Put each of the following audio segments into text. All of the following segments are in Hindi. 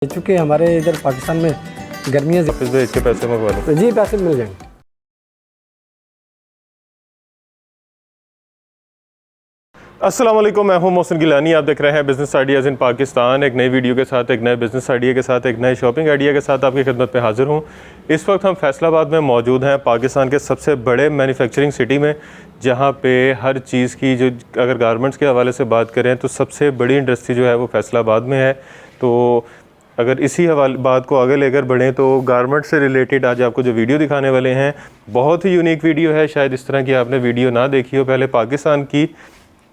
चूँकि हमारे इधर पाकिस्तान में गर्मियाँ भेज के पैसे मंगवा लो। जी पैसे मिल जाएंगे। अस्सलाम वालेकुम, मैं हूं मोहसिन गिलानी। आप देख रहे हैं बिज़नेस आइडियाज़ इन पाकिस्तान। एक नई वीडियो के साथ, एक नए बिज़नेस आइडिया के साथ, एक नए शॉपिंग आइडिया के साथ आपकी खिदमत में हाज़िर हूं। इस वक्त हम फैसलाबाद में मौजूद हैं, पाकिस्तान के सबसे बड़े मैन्युफैक्चरिंग सिटी में, जहां पे हर चीज़ की जो अगर गारमेंट्स के हवाले से बात करें तो सबसे बड़ी इंडस्ट्री जो है वो फैसलाबाद में है। तो अगर इसी बात को आगे लेकर बढ़ें तो गारमेंट से रिलेटेड आज आपको जो वीडियो दिखाने वाले हैं बहुत ही यूनिक वीडियो है। शायद इस तरह की आपने वीडियो ना देखी हो पहले पाकिस्तान की,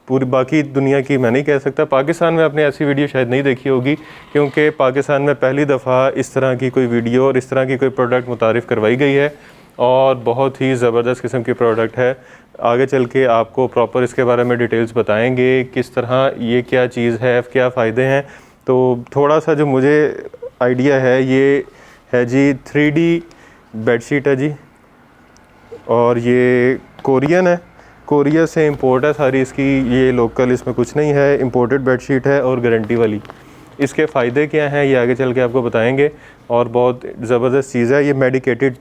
पूरी बाकी दुनिया की मैं नहीं कह सकता, पाकिस्तान में आपने ऐसी वीडियो शायद नहीं देखी होगी, क्योंकि पाकिस्तान में पहली दफ़ा इस तरह की कोई वीडियो और इस तरह की कोई प्रोडक्ट मुतारिफ़ करवाई गई है और बहुत ही ज़बरदस्त किस्म की प्रोडक्ट है। आगे चल के आपको प्रॉपर इसके बारे में डिटेल्स बताएंगे, किस तरह ये क्या चीज़ है, क्या फ़ायदे हैं। तो थोड़ा सा जो मुझे आइडिया है ये है जी 3D बेडशीट है जी, और ये कोरियन है, कोरिया से इंपोर्ट है सारी इसकी, ये लोकल इसमें कुछ नहीं है, इंपोर्टेड बेडशीट है और गारंटी वाली। इसके फ़ायदे क्या हैं ये आगे चल के आपको बताएंगे और बहुत ज़बरदस्त चीज़ है। ये मेडिकेटेड,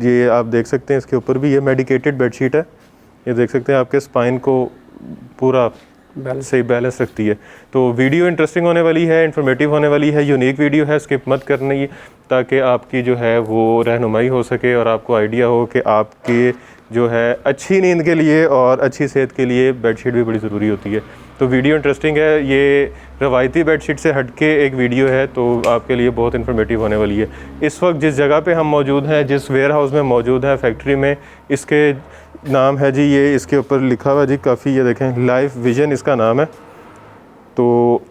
ये आप देख सकते हैं इसके ऊपर भी ये मेडिकेटेड बेडशीट है। ये देख सकते हैं आपके स्पाइन को पूरा सही बैलेंस रखती है। तो वीडियो इंटरेस्टिंग होने वाली है, इन्फॉर्मेटिव होने वाली है, यूनिक वीडियो है, स्किप मत करनी ताकि आपकी जो है वो रहनुमाई हो सके और आपको आइडिया हो कि आपके जो है अच्छी नींद के लिए और अच्छी सेहत के लिए बेडशीट भी बड़ी ज़रूरी होती है। तो वीडियो इंटरेस्टिंग है, ये रवायती बेडशीट से हटके एक वीडियो है, तो आपके लिए बहुत इन्फॉर्मेटिव होने वाली है। इस वक्त जिस जगह पे हम मौजूद हैं, जिस वेयर हाउस में मौजूद हैं, फैक्ट्री में, इसके नाम है जी, ये इसके ऊपर लिखा हुआ जी काफ़ी, ये देखें लाइफ विजन इसका नाम है। तो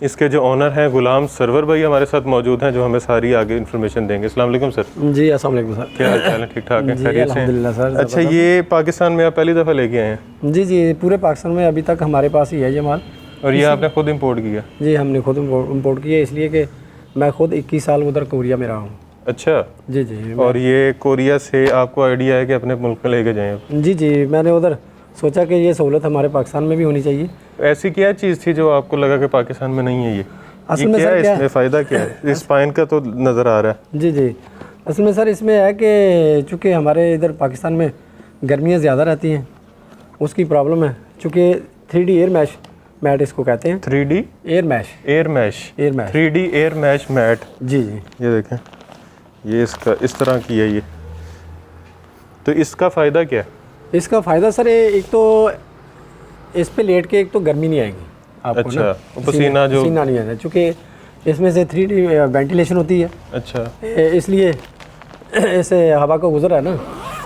इसके जो ओनर हैं गुलाम सरवर भाई हमारे साथ मौजूद हैं, जो हमें सारी आगे इन्फॉर्मेशन देंगे। अस्सलाम वालेकुम सर। जी अस्सलाम वालेकुम सर, क्या हाल चाल है? ठीक ठाक है, जी खैरियत से? अल्हम्दुलिल्लाह सर। अच्छा, ये पाकिस्तान में आप पहली दफ़ा लेके आए हैं? जी पूरे पाकिस्तान में अभी तक हमारे पास ही है ये माल। और ये आपने खुद इंपोर्ट किया? जी हमने खुद इम्पोर्ट किया, इसलिए कि मैं खुद 21 साल उधर कोरिया में रहा हूँ। अच्छा जी और ये कोरिया से आपको आइडिया है कि अपने मुल्क में लेके जाएँ? जी मैंने उधर सोचा कि ये सहूलत हमारे पाकिस्तान में भी होनी चाहिए। ऐसी क्या चीज़ थी जो आपको लगा कि पाकिस्तान में नहीं है? ये असल में क्या सर है, इसमें फ़ायदा क्या है? इस स्पाइन का तो नज़र आ रहा है। जी असल में सर इसमें है कि चूँकि हमारे इधर पाकिस्तान में गर्मियाँ ज़्यादा रहती हैं, उसकी प्रॉब्लम है। चूँकि 3D एयर मैश मैट इसको कहते हैं। 3D air mesh 3D air mesh mat. जी ये देखें, ये इसका इस तरह की है ये। तो इसका फ़ायदा क्या है? इसका फ़ायदा सर एक तो इस पे लेट के एक तो गर्मी नहीं आएगी आपको। अच्छा, ना पसीना नहीं आएगा, चूँकि इसमें से 3D वेंटिलेशन होती है। अच्छा, इसलिए ऐसे हवा का गुजर है ना,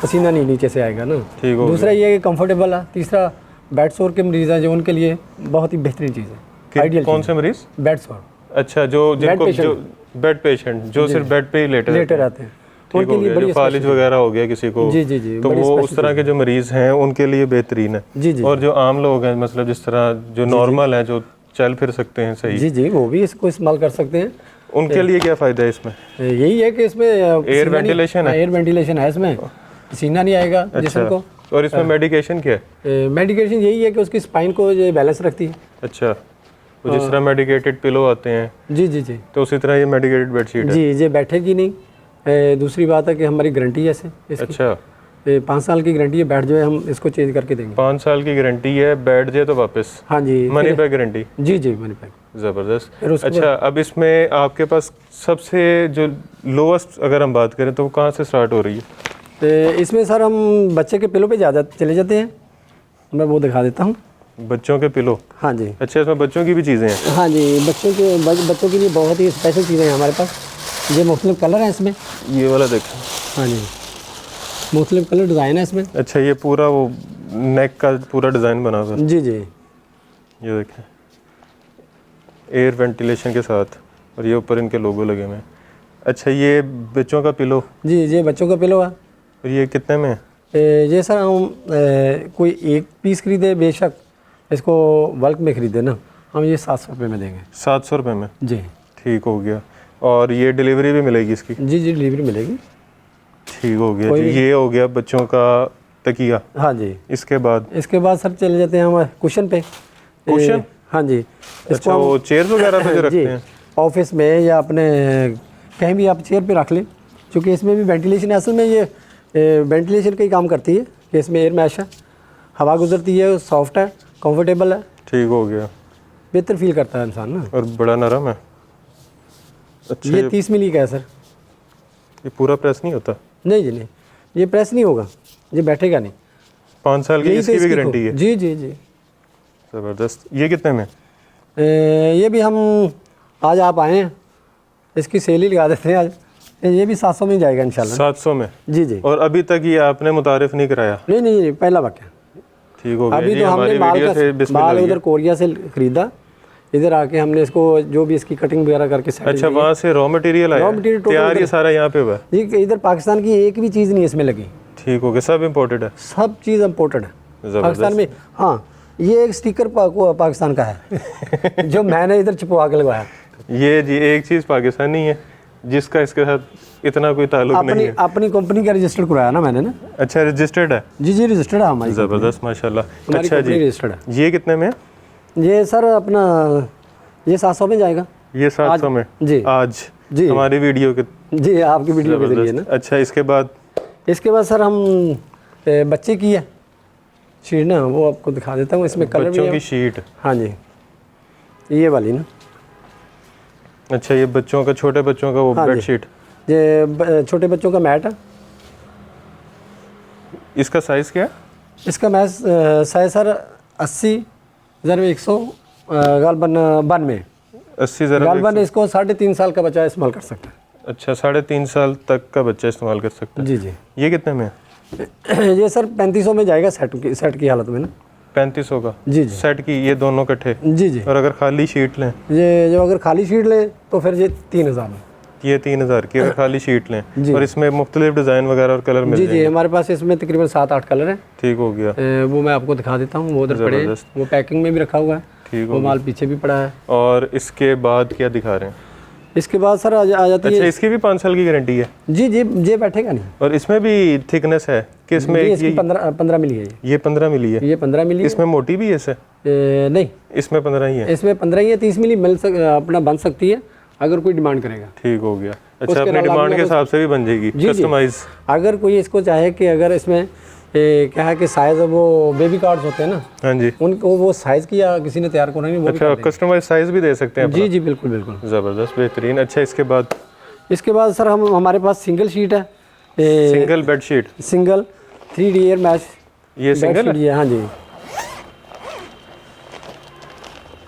पसीना नहीं नीचे से आएगा ना। ठीक हो दूसरा ये कंफर्टेबल है। तीसरा बेड सोर के मरीज़ हैं जो उनके लिए बहुत ही बेहतरीन चीज़ है। आइडियल कौन से मरीज़? बेड सोर। अच्छा, जो जिनको जो बेड पेशेंट जो सिर्फ बेड पे ही लेटे रहते हैं, उनके लिए बड़ी फालिज वगैरह हो गया किसी को, जी तो वो उस तरह के जो मरीज़ हैं उनके लिए बेहतरीन है। जी और जो आम लोग हैं, मतलब जिस तरह जो नॉर्मल हैं, जो चल फिर सकते हैं सही, जी वो भी इसको इस्तेमाल कर सकते हैं। उनके लिए क्या फ़ायदा है इसमें? यही है कि इसमें एयर वेंटिलेशन है। एयर वेंटिलेशन है इसमें, पसीना नहीं आएगा जिस्म को। और इसमें मेडिकेशन क्या है? मेडिकेशन यही है कि उसकी स्पाइन को ये बैलेंस रखती है। अच्छा, तो जिस तरह मेडिकेटेड पिलो आते हैं, जी तो उसी तरह ये मेडिकेटेड बेडशीट है। जी ये बैठेगी नहीं। दूसरी बात है कि हमारी गारंटी है इसकी। अच्छा, 5 साल की गारंटी है। बैठ जो है हम इसको चेंज करके देंगे। 5 साल की गारंटी है, बैठ जाए तो वापस? हाँ जी, मनी बैक गारंटी? जी मनी बैक। ज़बरदस्त। अच्छा, अब इसमें आपके पास सबसे जो लोएस्ट अगर हम बात करें तो वो कहाँ से स्टार्ट हो रही है? तो इसमें सर हम बच्चे के पिलो पे ज़्यादा चले जाते हैं, मैं वो दिखा देता हूँ। बच्चों के पिलो? हाँ जी। अच्छा, इसमें बच्चों की भी चीज़ें हैं? हाँ जी, बच्चों के लिए बहुत ही स्पेशल चीज़ें हैं हमारे पास। ये मुख्तलिफ कलर हैं इसमें। ये वाला देखें। हाँ जी, मुख्तलिफ कलर डिज़ाइन है इसमें। अच्छा, ये पूरा वो नेक का पूरा डिज़ाइन बना हुआ? जी ये देखें, एयर वेंटिलेशन के साथ, और ये ऊपर इनके लोगो लगे हुए हैं। अच्छा, ये बच्चों का पिलो? जी ये बच्चों का पिलो है। और ये कितने में है? ये सर हम कोई एक पीस खरीदे, बेशक इसको बल्क में खरीदे ना, हम ये 700 रुपये में देंगे। 700 रुपये में? जी ठीक हो गया। और ये डिलीवरी भी मिलेगी इसकी? जी डिलीवरी मिलेगी। ठीक हो गया जी। ये हो गया बच्चों का तकिया। हाँ जी, इसके बाद सर चले जाते हैं हम कुशन पे। कुशन? हाँ जी, अच्छा, वो चेयर वगैरह पे जो रखते हैं? ऑफिस में या अपने कहीं भी आप चेयर पे रख लें, क्योंकि इसमें भी वेंटिलेशन है। असल में ये वेंटिलेशन का ही काम करती है कि इसमें एयर मैश है, हवा गुजरती है, सॉफ्ट है, कंफर्टेबल है, ठीक हो गया, बेहतर फील करता है इंसान ना। और बड़ा नरम है। अच्छा, ये 30 मिली का है सर। ये पूरा प्रेस नहीं होता? नहीं जी नहीं, ये प्रेस नहीं होगा, ये बैठेगा नहीं। 5 साल की यही इसकी तो भी इसकी गारंटी है? जी जी जी, ज़बरदस्त। ये कितने में? ये भी हम आज आप आए हैं, इसकी सेल ही लगा देते हैं आज। ये भी 700 में जाएगा इंशाल्लाह। 700 में? जी जी। और अभी तक ये आपने मुतारिफ नहीं कराया? नहीं नहीं, पहला वाक़या। ठीक हो गया अभी जी, तो हमने हमारी माल उधर कोरिया से ख़रीदा, इधर आके हमने इसको जो भी इसकी कटिंग वगैरह करके सेट। अच्छा, वहाँ से रॉ मटेरियल आया? तैयार ये सारा यहाँ पे हुआ? जी, इधर पाकिस्तान की एक भी चीज़ नहीं इसमें लगी। ठीक हो गया, सब इम्पोर्टेड है? सब चीज़ इम्पोर्टेड है पाकिस्तान में। हाँ, ये एक स्टिकर पाकिस्तान का है जो मैंने इधर छुपवा के लगवाया। ये जी एक चीज़ पाकिस्तानी है जिसका इसके साथ इतना कोई ताल्लुक नहीं है। अपनी कंपनी का रजिस्टर्ड कराया ना मैंने ना। अच्छा, रजिस्टर्ड है? जी जी, रजिस्टर्ड है हमारी। ज़बरदस्त, माशाल्लाह। हमारी अच्छा जी, रजिस्टर्ड है। ये कितने में? ये सर अपना ये 700 में जाएगा। ये 700 में जी आज जी, हमारी वीडियो के? जी, आपकी वीडियो के जरिए ना। अच्छा, इसके बाद? इसके बाद सर हम बच्चे की है शीट ना, वो आपको दिखा देता हूँ। इसमें कलर बच्चों की शीट? हाँ जी, ये वाली ना। अच्छा, ये बच्चों का, छोटे बच्चों का वो हाँ बेड शीट? ये छोटे बच्चों का मैट है। इसका साइज़ क्या है? इसका मैच साइज सर 80/100 गालबन 92। 80 गालबन इसको 3.5 साल का बच्चा इस्तेमाल कर सकता है। अच्छा, 3.5 साल तक का बच्चा इस्तेमाल कर सकता है? जी जी। ये कितने में? ये सर 3500 में जाएगा सेट की हालत में ना। 3500 का? जी जी। सेट की, ये दोनों इकट्ठे? जी जी। और अगर खाली शीट लें? ये जो अगर खाली शीट लें तो फिर ये 3000 में। ये 3000 की अगर खाली शीट लें? जी। और इसमें मुख्तलिफ डिज़ाइन वगैरह और कलर मिल जी जाएंगे? जी, हमारे पास इसमें तकरीबन 7-8 कलर हैं। ठीक हो गया। वो मैं आपको दिखा देता हूँ, वो उधर पड़े, वो पैकिंग में भी रखा हुआ है। ठीक वो माल पीछे भी पड़ा है। और इसके बाद क्या दिखा रहे हैं? इसके बाद सर आ जाती है। अच्छा, इसकी भी 5 साल की गारंटी है? जी जी, ये बैठेगा नहीं। और इसमें भी थिकनेस है कि इसमें? इसकी 15 मिली है। ये 15 मिली है? ये 15 मिली। इसमें मोटी भी है इससे? नहीं, इसमें 15 ही है? इसमें 15 ही है। 30 मिली अपना बन सकती है अगर कोई डिमांड करेगा। ठीक हो गया। अच्छा, अपने डिमांड के हिसाब से भी बन जाएगी कस्टमाइज? अगर कोई इसको चाहे कि अगर इसमें क्या है कि साइज वो बेबी कार्ड्स होते हैं ना, हाँ जी, उनको वो साइज की या किसी ने तैयार करना नहीं, वो अच्छा कस्टमाइज साइज भी दे सकते हैं? जी जी, बिल्कुल बिल्कुल। ज़बरदस्त, बेहतरीन। अच्छा, इसके बाद सर हमारे पास सिंगल शीट है। Single bed sheet? Single 3D air match. ये सिंगल है? हाँ जी,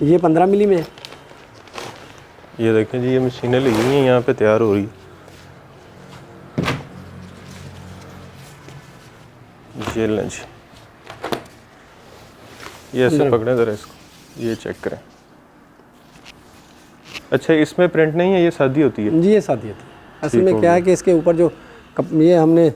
ये 15 मिली में। ये देखें जी, ये मशीनें लगी हुई हैं यहाँ पे, तैयार हो रही है। ये लें जी, ये ऐसे पकड़ें ज़रा इसको, ये चेक करें। अच्छा, इसमें प्रिंट नहीं है, ये सादी होती है? जी, ये सादी होती है। असल में क्या है कि इसके ऊपर जो ये हमने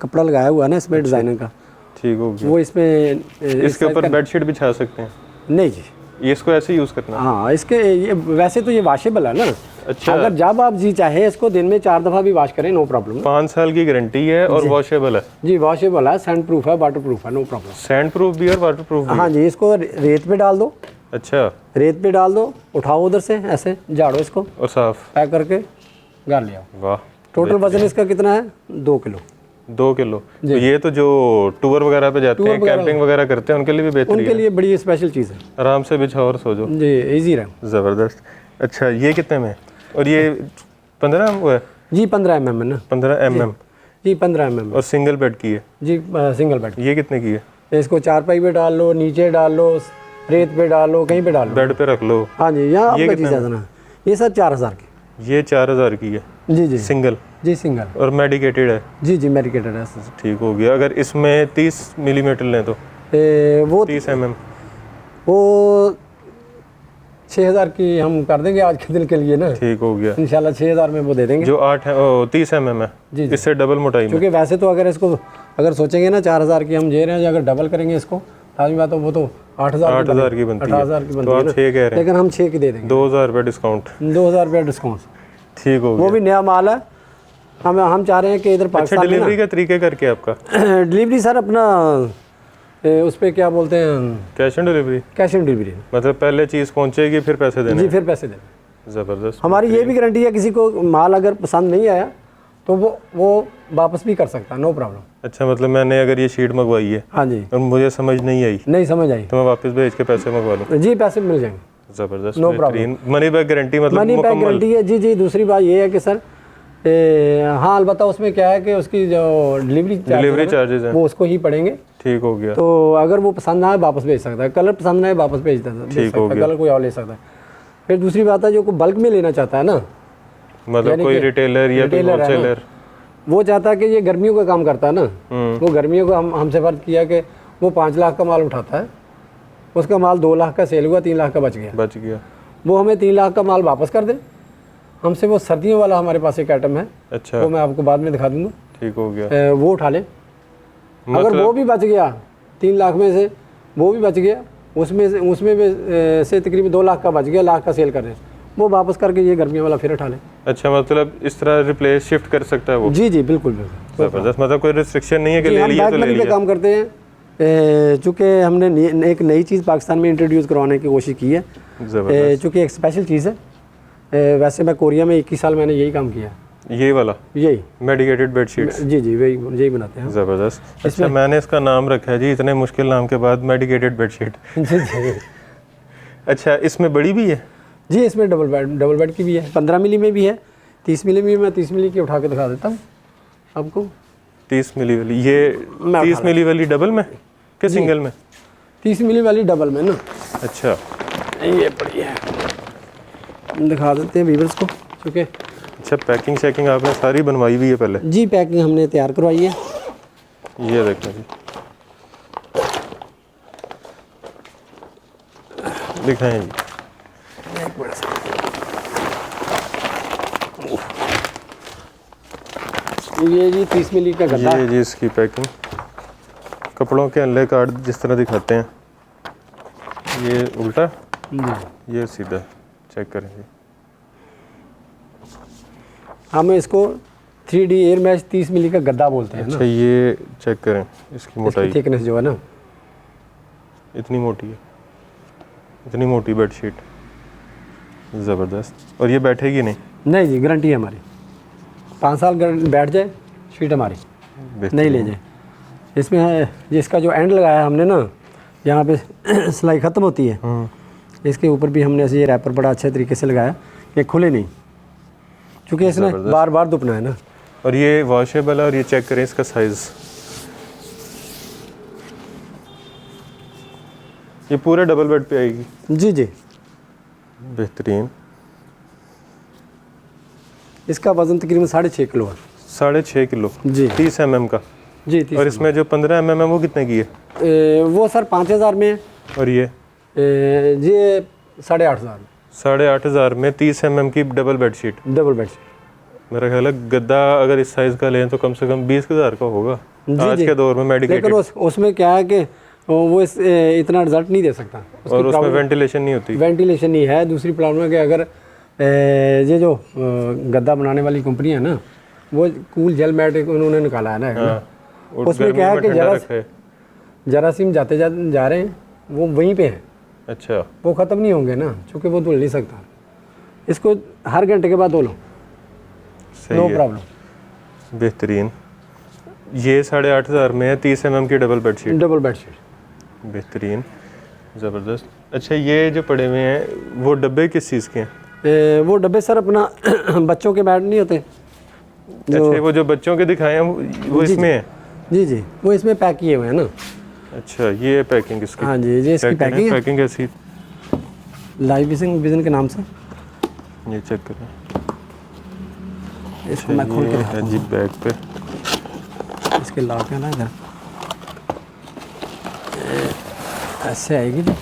कपड़ा लगाया हुआ है ना इसमें डिज़ाइनर का। ठीक हो गया। वो इसमें इसके ऊपर बेडशीट बिछा सकते हैं? नहीं जी, ये इसको ऐसे यूज़ करना? हाँ, इसके ये वैसे तो ये वाशेबल है ना। अच्छा, अगर जब आप जी चाहे इसको दिन में 4 दफ़ा भी वॉश करें, नो प्रॉब्लम। 5 साल की गारंटी है और वॉशेबल है? जी, वॉशेबल है, सैंड प्रूफ है, वाटर प्रूफ है, नो प्रॉब्लम। सैंड प्रूफ भी और वाटर प्रूफ भी? हाँ जी, इसको रेत पे डाल दो। अच्छा, रेत पे डाल दो, उठाओ उधर से, ऐसे झाड़ो इसको और साफ पैक करके घर ले आओ। वाह। टोटल वजन इसका कितना है? 2 किलो। 2 किलो। तो ये तो जो टूर वगैरह पे जाते हैं, कैंपिंग वगैरह करते हैं, उनके लिए भी बेहतर है? उनके लिए बड़ी स्पेशल चीज़ है। आराम से बिछाओ और सो जाओ जी, इजी रहे। ज़बरदस्त। अच्छा, ये कितने में? और ये 15 हुआ है? जी, 15 mm है ना। 15 mm? जी, 15 mm। और सिंगल बेड की है? जी, सिंगल बेड। ये कितने की है? इसको चारपाई पे डाल लो, नीचे डाल लो, रेत पे डाल लो, कहीं पे डाल लो, बेड पे रख लो। हाँ जी, यहाँ ये आपका कितने चीज़ है ना। ये सर 4000 की। ये 4000 की है? जी जी, सिंगल? जी सिंगल। और मेडिकेटेड है? जी जी, मेडिकेटेड है। ठीक हो गया। अगर इसमें 30 मिलीमीटर लें तो? वो 30 mm? वो 6000 की हम कर देंगे आज के दिन के लिए ना। ठीक हो गया, इंशाल्लाह 6000 में वो दे देंगे। जो 30 mm है? जी जी, इससे डबल मोटाई में? क्योंकि वैसे तो अगर इसको अगर सोचेंगे ना 4000 की हम दे रहे हैं, अगर डबल करेंगे इसको लाजमी बात, तो वो तो 8000 की बनती है। 8000 की बनती तो है आप ना, 6 कह रहे हैं? लेकिन हम 6 की दे देंगे। 2000 रुपये डिस्काउंट? 2000 रुपये डिस्काउंट। ठीक हो गया। वो भी नया माल है। हम चाह रहे हैं कि इधर अच्छा, पाकिस्तान में डिलीवरी का तरीका करके आपका? डिलीवरी सर अपना उस पर क्या बोलते हैं, cash on delivery? Cash on delivery. मतलब पहले चीज़ पहुंचेगी फिर पैसे देने? जी, फिर पैसे देने। ज़बरदस्त। हमारी ये भी गारंटी है, किसी को माल अगर पसंद नहीं आया तो वो वापस भी कर सकता है, नो प्रॉब्लम। अच्छा, मतलब मैंने अगर ये शीट मंगवाई है हाँ जी, और मुझे समझ नहीं आई नहीं समझ आई तो मैं वापस भेज के पैसे मंगवा लूँ? जी, पैसे मिल जाएंगे, ज़बरदस्त, नो बेहतरीन। मनी बैक गारंटी मतलब मनी बैक मुकम्मल? गारंटी है। जी जी। दूसरी बात ये है कि सर हाँ अलबत्ता उसमें क्या है कि उसकी जो डिलीवरी चार्जेस हैं वो उसको ही पड़ेंगे। ठीक हो गया। तो अगर वो पसंद ना आए वापस भेज सकता है, कलर पसंद ना आए वापस भेज सकता है, कलर कोई और ले सकता है। फिर दूसरी बात है जो कोई बल्क में लेना चाहता है ना, मतलब कोई रिटेलर या कोई होलसेलर, वो चाहता है कि ये गर्मियों का काम करता है ना, वो गर्मियों को हमसे फर्ज किया कि वो 5 लाख का माल उठाता है, उसका माल 2 लाख का सेल हुआ, 3 लाख का बच गया, वो हमें 3 लाख का माल वापस कर दे हमसे। वो सर्दियों वाला हमारे पास एक आइटम है, अच्छा, वो मैं आपको बाद में दिखा दूंगा। ठीक हो गया। वो उठा ले, अगर वो भी बच गया 3 लाख में से, वो भी बच गया, उसमें से तकरीबन 2 लाख का बच गया, लाख का सेल कर रहे, वो वापस करके ये गर्मियों वाला फिर उठा ले। अच्छा, मतलब इस तरह रिप्लेस शिफ्ट कर सकता है वो? जी जी, बिल्कुल बिल्कुल। ज़बरदस्त, मतलब कोई रिस्ट्रिक्शन नहीं है कि ले लिया तो ले पे लिया। काम करते हैं, चूँकि हमने एक नई चीज़ पाकिस्तान में इंट्रोड्यूस करवाने की कोशिश की है, चूँकि एक स्पेशल चीज़ है। वैसे मैं कोरिया में 21 साल मैंने यही काम किया, ये वाला यही मेडिकेटेड बेडशीट्स? जी जी, यही बनाते हैं। ज़बरदस्त। अच्छा, मैंने इसका नाम रखा है जी, इतने मुश्किल नाम के बाद, मेडिकेटेड बेडशीट। जी जी। अच्छा, इसमें बड़ी भी है? जी, इसमें डबल बेड की भी है, 15 मिली में भी है, 30 मिली में। मैं 30 मिली की उठा के दिखा देता हूँ आपको। 30 मिली वाली, ये 30 मिली वाली डबल में कि सिंगल में? 30 मिली वाली डबल में ना। अच्छा, ये बढ़िया है, दिखा देते हैं व्यूअर्स को, क्योंकि अच्छा पैकिंग शैकिंग आपने सारी बनवाई हुई है पहले? जी, पैकिंग हमने तैयार करवाई है। ये देखें जी, दिखाएं जी। ये जी 30 मिली का गद्दा ये जी इसकी पैकिंग, कपड़ों के अल्ले कार्ड जिस तरह दिखाते हैं, ये उल्टा, ये सीधा, चेक करें जी। हम इसको 3D एयर मैश 30 मिली का गद्दा बोलते हैं। अच्छा, ये चेक करें इसकी मोटाई, थिकनेस जो है ना, इतनी मोटी है, इतनी मोटी बेडशीट, ज़बरदस्त। और ये बैठेगी नहीं? नहीं जी, गारंटी है हमारी, 5 साल बैठ जाए शीट हमारी, नहीं ले जाए। इसमें है जिसका जो एंड लगाया है हमने ना, यहाँ पे सिलाई ख़त्म होती है, इसके ऊपर भी हमने ऐसे ये रैपर बड़ा अच्छे तरीके से लगाया कि खुले नहीं, क्योंकि इसने बार बार दुपना है ना। और ये वॉशेबल है, और ये चेक करें इसका साइज़, ये पूरे डबल बेड पे आएगी? जी जी, बेहतरीन। इसका वज़न तकरीबन 6.5 किलो है। 6.5 किलो जी, 30 mm का? जी 30। और इसमें जो 15 mm है वो कितने की है? वो सर 5000 में है। और ये 8,500 में। 8,500 में 30 mm की डबल बेडशीट? Double bedsheet. मेरा ख्याल है गद्दा अगर इस साइज़ का लें तो कम से कम 20,000 का होगा आज के दौर में मेडिकेटेड। लेकिन उसमें क्या है कि वो इतना रिजल्ट नहीं दे सकता, और उसमें वेंटिलेशन नहीं होती? वेंटिलेशन नहीं है। दूसरी प्रॉब्लम है कि अगर ये जो गद्दा बनाने वाली कंपनी है ना, वो कूल जेल मैट उन्होंने निकाला है ना, हाँ, उसमें क्या है कि जरासीम जाते जा रहे हैं, वो वहीं पे हैं। अच्छा, वो ख़त्म नहीं होंगे ना, क्योंकि वो धुल नहीं सकता। इसको हर घंटे के बाद धो लो, नो प्रॉब्लम। बेहतरीन। ये 8,500 में है 30 mm की डबल बेडशीट? डबल बेडशीट, बेहतरीन, ज़बरदस्त। अच्छा, ये जो पड़े हुए हैं वो डब्बे किस चीज़ के हैं? वो डब्बे सर अपना बच्चों के बैट नहीं होते अच्छा, वो जो बच्चों के दिखाए हैं वो इसमें है? जी जी, वो इसमें पैक किए हुए हैं ना। अच्छा, ये पैकिंग इसकी? हाँ जी, ये इसकी पैकिंग है। पैकिंग कैसी? लाइव विजन के नाम से। ये चेक करें, इसको मैं खोल के ये है जी बैग पे, इसके लॉक है ना इधर, ऐसे आएगी जी।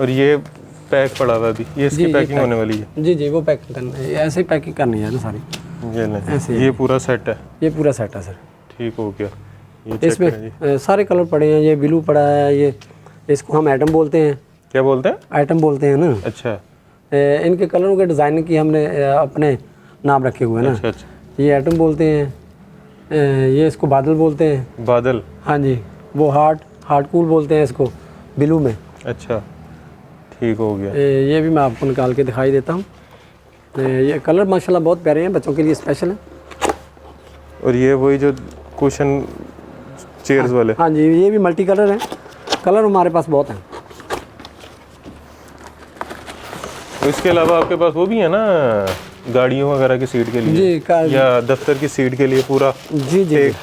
और ये पैक पड़ा हुआ अभी, ये इसकी पैकिंग होने वाली है? जी जी, वो पैकिंग करना है, ऐसे ही पैकिंग करनी है ना सारी। ये लें, ऐसे ये पूरा सेट है? ये पूरा सेट है सर। ठीक हो गया। ये चेक इसमें करें जी, सारे कलर पड़े हैं। ये ब्लू पड़ा है, ये इसको हम आइटम बोलते हैं। क्या बोलते हैं? आइटम बोलते हैं ना। अच्छा, इनके कलरों के डिज़ाइन की हमने अपने नाम रखे हुए हैं ना। अच्छा अच्छा, ये आइटम बोलते हैं, ये इसको बादल बोलते हैं। बादल? हाँ जी, वो हार्ट कूल बोलते हैं इसको। ब्लू में। अच्छा, ठीक हो गया। ये भी मैं आपको निकाल के दिखाई देता हूँ। ये कलर माशाल्लाह बहुत प्यारे हैं, बच्चों के लिए स्पेशल है। और ये वही जो कुशन चेयर्स वाले। हाँ जी, ये भी मल्टी कलर हैं, कलर हमारे पास बहुत हैं। तो इसके अलावा आपके पास वो भी है ना, गाड़ियों वगैरह की सीट के लिए जी, या दफ्तर की सीट के लिए पूरा जी जी टेक,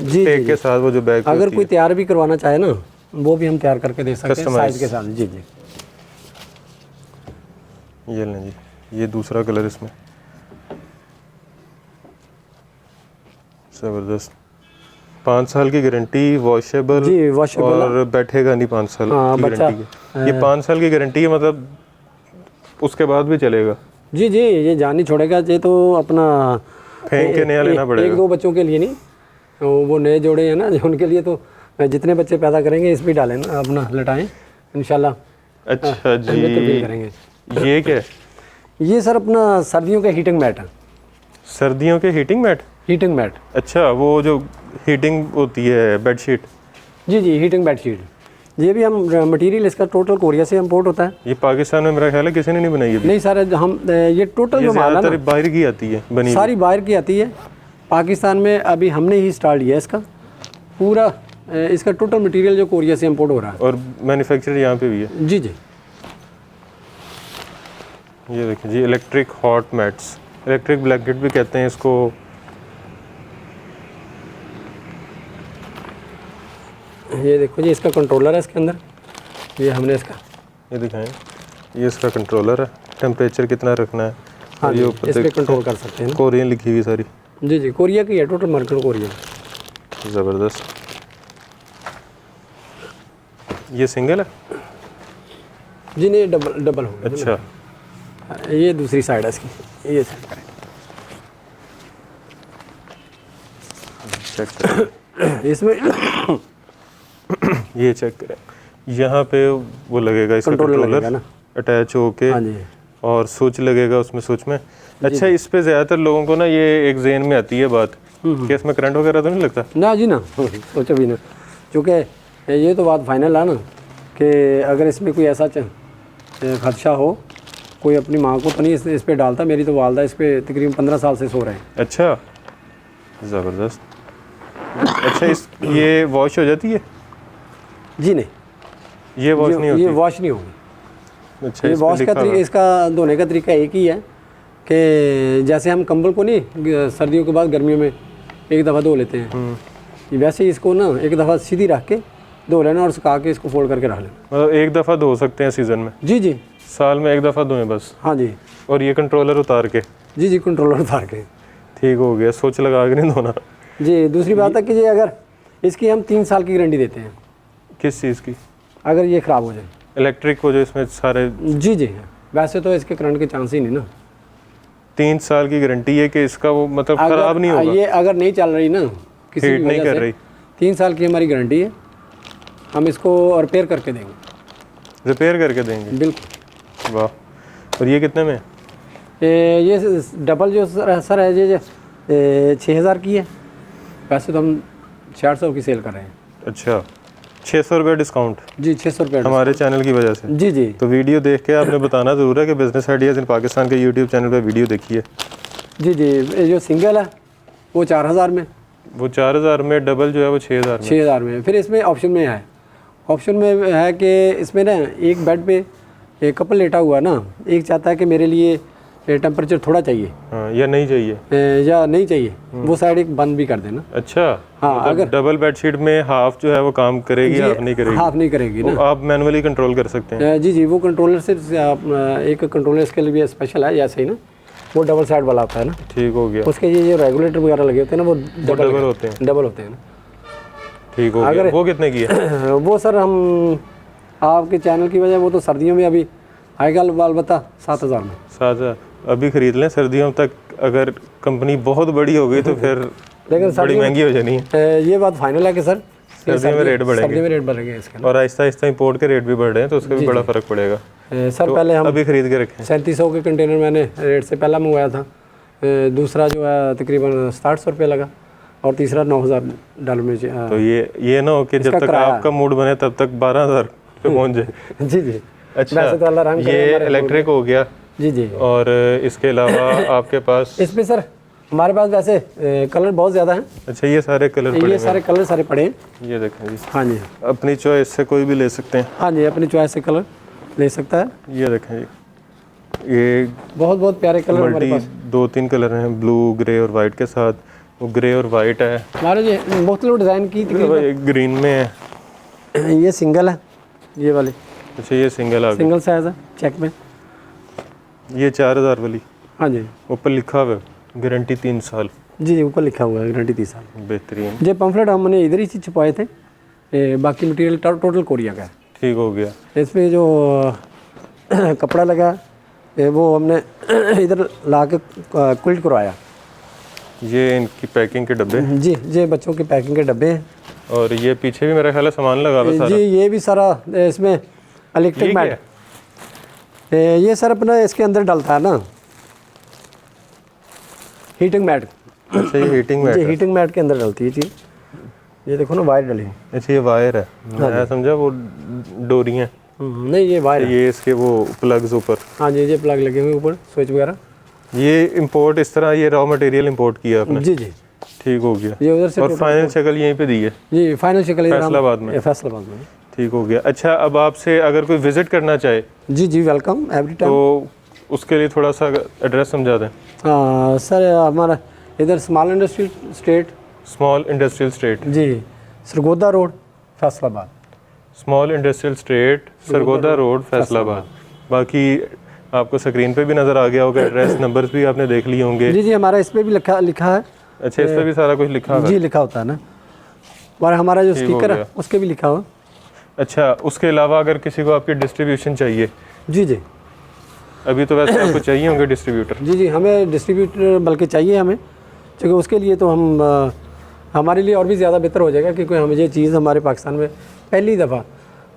जी टेक के साथ वो जो बैग अगर कोई तैयार भी करवाना चाहे ना, वो भी हम तैयार करके दे सकते हैं साइज के साथ। जी जी, ये लें जी, ये दूसरा कलर इसमें ज़बरदस्त। 5 साल की गारंटी, वॉशेबल जी वॉशेबल और बैठेगा नहीं 5 साल की गारंटी है। ये 5 साल की गारंटी है, मतलब उसके बाद भी चलेगा। जी जी, ये जान नहीं छोड़ेगा। ये तो अपना फेंक के नया लेना पड़ेगा। 1-2 बच्चों के लिए नहीं, वो नए जोड़े हैं ना, उनके लिए तो जितने बच्चे पैदा करेंगे इस भी डालें ना, अपना लटाएं इंशाल्लाह। अच्छा जी, फील करेंगे। ये क्या है? ये सर अपना सर्दियों का हीटिंग मैट है। सर्दियों के हीटिंग मैट? हीटिंग मैट, अच्छा, वो जो हीटिंग होती है बेडशीट। जी जी, हीटिंग बेडशीट। ये भी हम मटेरियल इसका टोटल कोरिया से इंपोर्ट होता है। ये पाकिस्तान में मेरा ख्याल है किसी ने नहीं बनाई अभी। नहीं सर, हम ये टोटल जो माल है ज़्यादातर ना, बाहर की आती है बनी सारी बाहर की आती है। पाकिस्तान में अभी हमने ही स्टार्ट किया इसका पूरा, इसका टोटल मटेरियल जो कोरिया से इंपोर्ट हो रहा है। और मैन्युफैक्चर यहाँ पे भी है। जी जी, ये देखिए जी, electric hot mats, electric blanket भी कहते हैं इसको। ये देखो जी, इसका कंट्रोलर है इसके अंदर। ये हमने इसका, ये दिखाएं, ये इसका कंट्रोलर है, टेम्परेचर कितना रखना है। हाँ और जी, ये ऊपर इस पे देख कंट्रोल कर सकते हैं ना। कोरियन लिखी हुई सारी। जी जी, कोरिया की है, टोटल मार्केट कोरिया। ज़बरदस्त। ये सिंगल है? जी नहीं, डबल डबल हो गया। अच्छा, ये दूसरी साइड है इसकी, ये साइड है। चेक करें। इसमें ये चेक करें, यहाँ पे वो लगेगा इसका कंट्रोलर लगेगा कंट्रोलर ना, अटैच होके, हाँ जी। और स्विच लगेगा उसमें, स्विच में। अच्छा, इस पे ज़्यादातर लोगों को ना ये एक ज़हन में आती है बात कि इसमें करंट वगैरह तो नहीं लगता? ना जी ना, सोचो भी ना, क्योंकि ये तो बात फाइनल है ना कि अगर इसमें कोई ऐसा खदशा हो, कोई अपनी माँ को तो नहीं इस पे डालता। मेरी तो वालदा इस पे तकरीबन 15 साल से सो रहे हैं। अच्छा, ज़बरदस्त। अच्छा, इस ये वॉश हो जाती है? जी नहीं, ये वॉश नहीं होती? ये वॉश नहीं होगी। अच्छा, ये इस पे वॉश का लिखा तरीका, हुआ। इसका धोने का तरीका एक ही है कि जैसे हम कंबल को नहीं सर्दियों के बाद गर्मियों में एक दफ़ा धो लेते हैं, वैसे ही इसको ना एक दफ़ा सीधी रख के धो लेना और सुखा के इसको फोल्ड करके रख लेना। मतलब एक दफ़ा धो सकते हैं सीज़न में? जी जी, साल में एक दफ़ा धोएं बस? हाँ जी, और ये कंट्रोलर उतार के? जी जी, कंट्रोलर उतार के। ठीक हो गया, सोच लगा के नहीं धोना। जी, दूसरी बात है कि ये अगर इसकी हम 3 साल की गारंटी देते हैं किस चीज़ की? अगर ये ख़राब हो जाए। इलेक्ट्रिक को जो इसमें सारे? जी जी, वैसे तो इसके करंट के चांस ही नहीं ना। 3 साल की गारंटी है कि इसका वो मतलब ख़राब नहीं होगा? ये अगर नहीं चल रही ना, किसी हीट भी नहीं वजह कर से, रही, 3 साल की हमारी गारंटी है, हम इसको रिपेयर करके देंगे। रिपेयर करके देंगे? बिल्कुल। वाह। और ये कितने में? ये डबल जो सर है, ये 6000 की है। वैसे तो हम 400 की सेल कर रहे हैं। अच्छा, 600 रुपये डिस्काउंट? जी, 600 रुपये हमारे चैनल की वजह से? जी जी, तो वीडियो देख के आपने बताना ज़रूर है कि बिज़नेस आइडियाज़ इन पाकिस्तान के यूट्यूब चैनल पे वीडियो देखिए। जी जी। ये जो सिंगल है वो 4000 में, वो 4000 में, डबल जो है वो 6000 में। 6000 में। फिर इसमें ऑप्शन में है, ऑप्शन में है कि इसमें ना एक बेड पे एक कपल लेटा हुआ है ना, एक चाहता है कि मेरे लिए टेम्परेचर थोड़ा चाहिए, हाँ, या नहीं चाहिए, या नहीं चाहिए, वो साइड एक बंद भी कर देना। अच्छा, हाँ, मतलब अगर डबल बेडशीट में हाफ जो है वो काम करेगी, हाफ नहीं करेगी? हाफ नहीं करेगी वो ना। आप मैनुअली कंट्रोल कर सकते हैं? जी जी, वो कंट्रोलर से एक कंट्रोलर इसके लिए भी स्पेशल है, ऐसे ही ना, वो डबल साइड वाला होता है ना। ठीक हो गया। उसके ये जो रेगुलेटर वगैरह लगे होते हैं ना, वो डबल होते हैं? डबल होते हैं ना। ठीक हो गया। वो कितने की है? वो सर हम आपके चैनल की वजह, वो तो सर्दियों में अभी आएगा अलबत्ता 7000 में। 7000 अभी खरीद लें, सर्दियों तक अगर कंपनी बहुत बड़ी हो गई तो फिर लेकिन बड़ी महंगी हो जानी है। ये बात फाइनल है कि सर सर्दियों में रेट बढ़ेंगे, सर्दी में रेट बढ़ेंगे इसके। और आहिस्ता आहिस्ता इंपोर्ट के रेट भी बढ़ रहे हैं, तो उसका भी बड़ा फ़र्क पड़ेगा। सर तो पहले हम अभी खरीद के रखें। 3700 के कंटेनर मैंने रेट से पहला मंगवाया था। दूसरा जो है तकरीबन 700 रुपये लगा, और तीसरा $9000 में। तो ये ना हो कि जब तक आपका मूड बने तब तक 12000 पे पहुंच जाए। जी जी। अच्छा, वैसे तो अल्लाह रहम करे ये हमारे इलेक्ट्रिक हो गया। जी जी। और इसके अलावा आपके पास इसमें सर हमारे पास वैसे कलर बहुत ज़्यादा हैं। अच्छा, ये सारे कलर पड़े ये हुए सारे कलर सारे पड़े हैं। हैं। ये देखें जी, हाँ जी। अपनी चॉइस से कोई भी ले सकते हैं। हाँ जी, अपनी चॉइस से कलर ले सकता है। ये देखें जी, ये बहुत बहुत प्यारे कलर हमारे मल्टी पास। 2-3 कलर हैं, ब्लू, ग्रे और वाइट के साथ। वो ग्रे और वाइट है, हमारे जो मुख्तलिफ डिज़ाइन की तकरीबन ग्रीन में है। ये सिंगल है, ये वाली अच्छा, ये सिंगल आ गई। सिंगल साइज़ है चेक में। ये 4000 वाली, हाँ जी ऊपर लिखा हुआ है गारंटी 3 साल। जी जी, ऊपर लिखा हुआ है गारंटी 30 साल। बेहतरीन, ये पम्फलेट हमने इधर ही से छुपाए थे। बाकी मटेरियल टोटल कोरिया का है। ठीक हो गया। इसमें जो कपड़ा लगा वो हमने इधर ला के क्विल्ट करवाया। ये इनकी पैकिंग के डब्बे, जी, ये बच्चों के पैकिंग के डब्बे हैं। और ये पीछे भी मेरा ख्याल है सामान लगा हुआ जी, सारा। ये भी सारा इसमें इलेक्ट्रिक ये मैट। ये सर अपना इसके अंदर डलता है ना, हीटिंग मैट। अच्छा, ये हीटिंग मैट जी, है। हीटिंग मैट के अंदर डलती है चीज़। ये देखो ना वायर डली है। अच्छा, ये वायर है, मैं समझा वो डोरियाँ। नहीं, ये वायर है। ये इसके वो प्लग्स ऊपर। हाँ जी, ये प्लग लगे हुए ऊपर, स्विच वगैरह। ये इंपोर्ट इस तरह, ये रॉ मटेरियल इंपोर्ट किया आपने। जी जी, ठीक हो गया। ये उधर से और फाइनल शक्ल यहीं पे दी है जी, फाइनल शक्ल इधर हम- फैसलाबाद में। फैसलाबाद में। ठीक हो गया। अच्छा, अब आपसे अगर कोई विजिट करना चाहे जी जी, वेलकम एवरी टाइम। तो उसके लिए थोड़ा सा एड्रेस समझा दें। सर हमारा इधर small industrial state. Small industrial street, जी, Sargodha road, Faisalabad. Small industrial street, Sargodha road, Faisalabad. बाकी आपको स्क्रीन पे भी नज़र आ गया होगा एड्रेस, नंबर्स भी आपने देख लिए होंगे। जी जी, हमारा इस पे भी लिखा है। अच्छा, इस पे भी सारा कुछ लिखा हुआ है। जी, लिखा होता है ना। और हमारा जो ठीक हो स्टिकर है गया। उसके भी लिखा हुआ। अच्छा, उसके अलावा अगर किसी को आपकी डिस्ट्रीब्यूशन चाहिए, जी जी अभी तो वैसे आपको चाहिए होंगे डिस्ट्रीब्यूटर। जी जी, हमें डिस्ट्रीब्यूटर बल्कि चाहिए हमें, क्योंकि उसके लिए तो हम हमारे लिए और भी ज़्यादा बेहतर हो जाएगा, क्योंकि हम ये चीज़ हमारे पाकिस्तान में पहली दफ़ा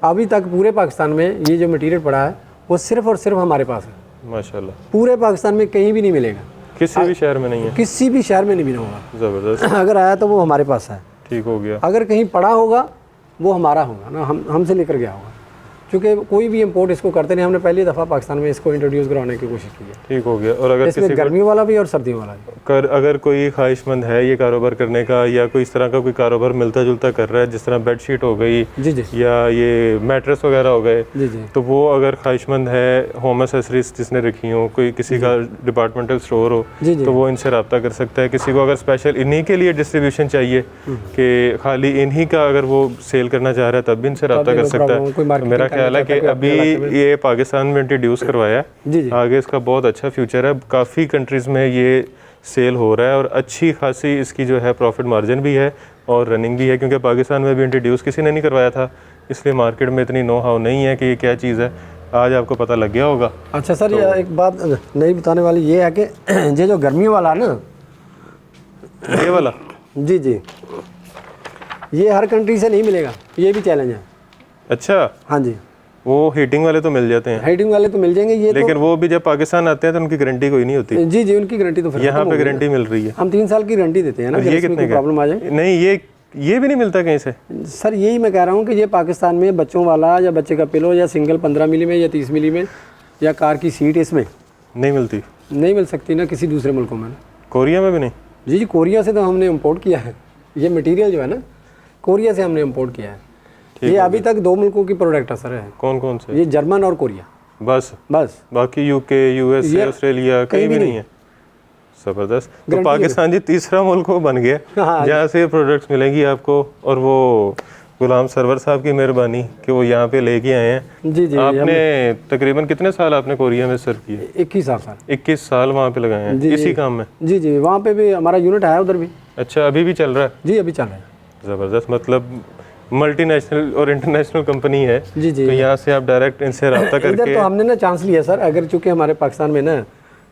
अभी तक पूरे पाकिस्तान में ये जो मटेरियल पड़ा है वो सिर्फ़ और सिर्फ हमारे पास है। माशाल्लाह, पूरे पाकिस्तान में कहीं भी नहीं मिलेगा, किसी भी शहर में नहीं है। किसी भी शहर में नहीं मिला होगा। ज़बरदस्त, अगर आया तो वो हमारे पास है। ठीक हो गया। अगर कहीं पड़ा होगा वो हमारा होगा ना, हमसे लेकर गया होगा, क्योंकि कोई भी इंपोर्ट इसको करते नहीं। हमने पहली दफ़ा पाकिस्तान में इसको इंट्रोड्यूस कराने की कोशिश की है। ठीक हो गया। और अगर इसमें किसी गर्मियों वाला भी और सर्दियों वाला भी। अगर कोई ख्वाहिशमंद है ये कारोबार करने का, या कोई इस तरह का कोई कारोबार मिलता जुलता कर रहा है, जिस तरह बेडशीट हो गई जी जी या ये मैट्रेस वगैरह हो गए, जी जी तो वो अगर ख्वाहिशमंद है, होम एसेसरीज जिसने रखी हो, कोई किसी का डिपार्टमेंटल स्टोर हो, जी जी तो वो इनसे रब्ता कर सकता है। किसी को अगर स्पेशल इन्हीं के लिए डिस्ट्रीब्यूशन चाहिए कि खाली इन्हीं का अगर वो सेल करना चाह रहा है, तब भी इनसे रब्ता कर सकता है। तो मेरा ख्याल है कि अभी ये पाकिस्तान में इंट्रोड्यूस करवाया है, जी जी आगे इसका बहुत अच्छा फ्यूचर है। काफ़ी कंट्रीज़ में ये सेल हो रहा है और अच्छी खासी इसकी जो है प्रॉफिट मार्जिन भी है और रनिंग भी है, क्योंकि पाकिस्तान में भी इंट्रोड्यूस किसी ने नहीं करवाया था, इसलिए मार्केट में इतनी नो हाउ नहीं है कि ये क्या चीज़ है। आज आपको पता लग गया होगा। अच्छा सर, ये एक बात नहीं बताने वाली ये है कि ये जो गर्मियों वाला है ना, ये वाला, जी जी, ये हर कंट्री से नहीं मिलेगा, ये भी चैलेंज है। अच्छा, हाँ जी, वो हीटिंग वाले तो मिल जाते हैं, हाइटिंग वाले तो मिल जाएंगे। ये लेकिन वो भी जब पाकिस्तान आते हैं तो उनकी गारंटी कोई नहीं होती। तो जी जी, उनकी गारंटी तो फिर यहाँ खत्म पे हो गई गारंटी मिल रही है। ना। हम 3 साल की गारंटी देते हैं ना, ये अगर इसमें कितने कोई प्रॉब्लम आ जाए। नहीं, ये भी नहीं मिलता कहीं से। सर यही मैं कह रहा हूँ कि ये पाकिस्तान में बच्चों वाला या बच्चे का पिलो या सिंगल 15 मिली में या 30 मिली में या कार की सीट इसमें नहीं मिलती, नहीं मिल सकती ना किसी दूसरे मुल्कों में। कोरिया में भी नहीं। जी जी, कोरिया से तो हमने इंपोर्ट किया है ये मटेरियल जो है ना, कोरिया से हमने इंपोर्ट किया है। ये अभी तक 2 मुल्कों की प्रोडक्ट है सर है, कौन कौन से? ये जर्मन और कोरिया, बस बस। बाकी यूके, यूएसए, ये ऑस्ट्रेलिया कहीं भी नहीं है। ज़बरदस्त। तो गारंटी पाकिस्तान जी तीसरा मुल्क वो बन गया हाँ। जहाँ से प्रोडक्ट्स मिलेंगी आपको। और वो गुलाम सरवर साहब की मेहरबानी कि वो यहाँ पे लेके आए हैं। जी जी, आपने तकरीबन कितने साल आपने कोरिया में सर्व किए? 21 साल 21 साल वहाँ पे लगाए हैं जी, इसी जी। काम में। जी जी, वहाँ पे भी हमारा यूनिट है उधर भी। अच्छा, अभी भी चल रहा है? जी अभी चल रहा है। ज़बरदस्त, मतलब मल्टीनेशनल और इंटरनेशनल कंपनी है। जी जी, तो यहाँ से आप डायरेक्ट इनसे रब्ता इधर करके। तो हमने ना चांस लिया सर, अगर चूँकि हमारे पाकिस्तान में ना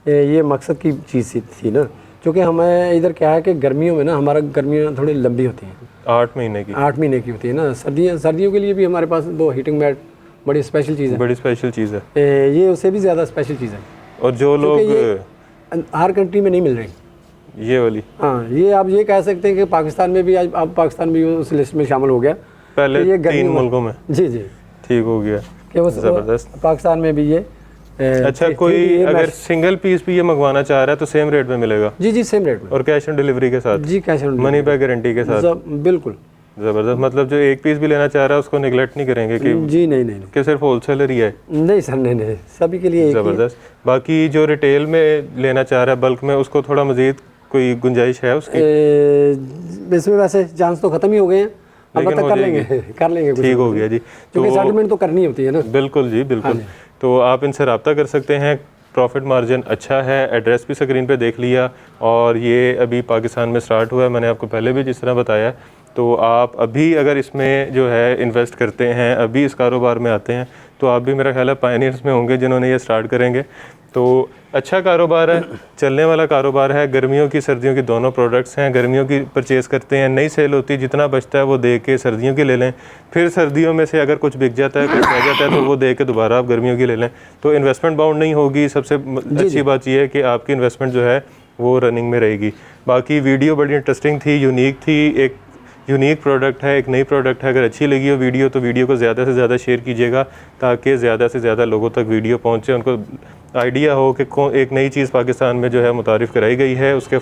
ये मकसद की चीज़ थी ना, क्योंकि हमें इधर क्या है कि गर्मियों में ना हमारा गर्मियाँ थोड़ी लंबी होती हैं, 8 महीने की, 8 महीने की होती है ना। सर्दियों के लिए भी हमारे पास 2 हीटिंग मैट बड़ी स्पेशल चीज़ है। बड़ी स्पेशल चीज़ है। ये उससे भी ज़्यादा स्पेशल चीज़ है, और जो लोग हर कंट्री में नहीं मिल रही। ये वाली, हाँ, ये आप ये कह सकते हैं कि पाकिस्तान में भी आज अब पाकिस्तान भी उस लिस्ट में शामिल हो गया पहले ये 3 मुल्कों में। जी जी, ठीक हो गया, कि वो ज़बरदस्त। पाकिस्तान में भी ये अच्छा, कोई अगर सिंगल पीस भी ये मंगवाना चाह रहा है तो सेम रेट में मिलेगा? जी जी सेम रेट में, और कैश ऑन डिलीवरी के साथ? जी cash on money back guarantee के साथ? बिल्कुल। ज़बरदस्त। मतलब जो एक पीस भी लेना चाह रहा है उसको निगलेक्ट नहीं करेंगे कि जी नहीं कि सिर्फ होलसेलर ही है? नहीं सर, नहीं सभी के लिए एक ही है। ज़बरदस्त। बाकी जो रिटेल में लेना चाह रहा है बल्क में, उसको थोड़ा मज़ीद कोई गुंजाइश है उसकी? इसमें वैसे चांस तो ख़त्म ही हो गए हैं, लेकिन कर लेंगे ठीक हो गया जी। क्योंकि सेटलमेंट तो करनी होती है ना। बिल्कुल जी, बिल्कुल। तो आप इनसे रब्ता कर सकते हैं, प्रॉफिट मार्जिन अच्छा है। एड्रेस भी स्क्रीन पे देख लिया, और ये अभी पाकिस्तान में स्टार्ट हुआ है, मैंने आपको पहले भी जिस तरह बताया। तो आप अभी अगर इसमें जो है इन्वेस्ट करते हैं, अभी इस कारोबार में आते हैं, तो आप भी मेरा ख्याल है पायनियर्स में होंगे जिन्होंने ये स्टार्ट करेंगे। तो अच्छा कारोबार है, चलने वाला कारोबार है। गर्मियों की सर्दियों की दोनों प्रोडक्ट्स हैं। गर्मियों की परचेज़ करते हैं, नई सेल होती है, जितना बचता है वो दे के सर्दियों की ले लें। फिर सर्दियों में से अगर कुछ बिक जाता है, कुछ रह जाता है, तो वो दे के दोबारा आप गर्मियों की ले लें। तो इन्वेस्टमेंट बाउंड नहीं होगी। सबसे अच्छी बात यह है कि आपकी इन्वेस्टमेंट जो है वो रनिंग में रहेगी। बाकी वीडियो बड़ी इंटरेस्टिंग थी, यूनिक थी, एक यूनिक प्रोडक्ट है, एक नई प्रोडक्ट है। अगर अच्छी लगी हो वीडियो तो वीडियो को ज़्यादा से ज़्यादा शेयर कीजिएगा, ताकि ज़्यादा से ज़्यादा लोगों तक वीडियो पहुंचे, उनको आइडिया हो कि एक नई चीज़ पाकिस्तान में जो है मुतारिफ़ कराई गई है, उसके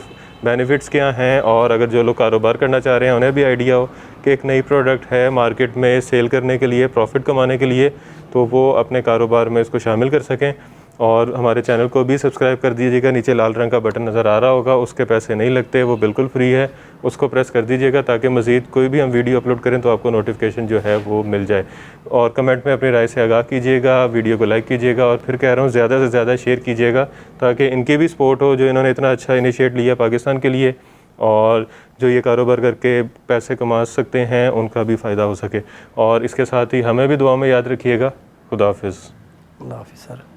बेनिफिट्स क्या हैं। और अगर जो लोग कारोबार करना चाह रहे हैं उन्हें भी आइडिया हो कि एक नई प्रोडक्ट है मार्केट में सेल करने के लिए, प्रॉफिट कमाने के लिए, तो वो अपने कारोबार में इसको शामिल कर सकें। और हमारे चैनल को भी सब्सक्राइब कर दीजिएगा। नीचे लाल रंग का बटन नज़र आ रहा होगा, उसके पैसे नहीं लगते, वो बिल्कुल फ्री है, उसको प्रेस कर दीजिएगा, ताकि मज़ीद कोई भी हम वीडियो अपलोड करें तो आपको नोटिफिकेशन जो है वो मिल जाए। और कमेंट में अपनी राय से आगाह कीजिएगा, वीडियो को लाइक कीजिएगा, और फिर कह रहा हूँ ज़्यादा से ज़्यादा शेयर कीजिएगा, ताकि इनकी भी सपोर्ट हो, जो इन्होंने इतना अच्छा इनिशिएट लिया पाकिस्तान के लिए, और जो ये कारोबार करके पैसे कमा सकते हैं उनका भी फ़ायदा हो सके। और इसके साथ ही हमें भी दुआ में याद रखिएगा। खुदा हाफिज़। खुदा हाफिज़ सर।